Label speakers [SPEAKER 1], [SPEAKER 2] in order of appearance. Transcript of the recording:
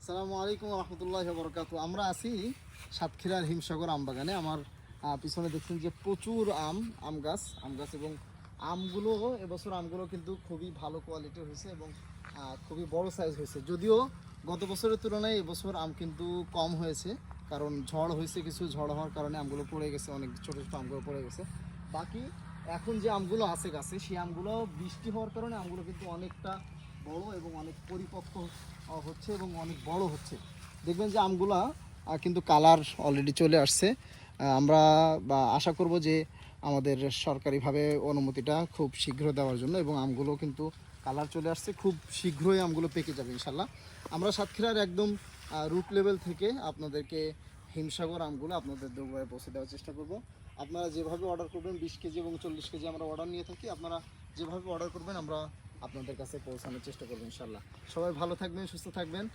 [SPEAKER 1] আসসালামু আলাইকুম রহমতুল্লাহ বরকাত। আমরা আছি সাতক্ষীরার হিমসাগর আম বাগানে। আমার পিছনে দেখছেন যে প্রচুর আম গাছ এবং আমগুলো এবছর আমগুলো কিন্তু খুবই ভালো কোয়ালিটির হয়েছে এবং খুবই বড় সাইজ হয়েছে। যদিও গত বছরের তুলনায় এবছর আম কিন্তু কম হয়েছে, কারণ ঝড় হয়েছে, কিছু ঝড় হওয়ার কারণে আমগুলো পড়ে গেছে, অনেক ছোটো ছোটো আমগুলো পড়ে গেছে। বাকি এখন যে আমগুলো আছে গাছে, সেই আমগুলো বৃষ্টি হওয়ার কারণে আমগুলো কিন্তু অনেকটা বড় এবং অনেক পরিপক্ক হচ্ছে এবং অনেক বড় হচ্ছে। দেখবেন যে আমগুলা কিন্তু কালার অলরেডি চলে আসছে। আমরা আশা করব যে আমাদের সরকারিভাবে অনুমতিটা খুব শীঘ্র দেওয়ার জন্য, এবং আমগুলো কিন্তু কালার চলে আসছে, খুব শীঘ্রই আমগুলো পেকে যাবে ইনশাল্লাহ। আমরা সাতক্ষীরার একদম রুট লেভেল থেকে আপনাদেরকে হিমসাগর আমগুলো আপনাদের দোকানে পৌঁছে দেওয়ার চেষ্টা করব। আপনারা যেভাবে অর্ডার করবেন, 20 কেজি এবং 40 কেজি আমরা অর্ডার নিয়ে থাকি, আপনারা যেভাবে অর্ডার করবেন আমরা আপনাদের কাছে পৌঁছানোর চেষ্টা করবো ইনশাল্লাহ। সবাই ভালো থাকবেন, সুস্থ থাকবেন।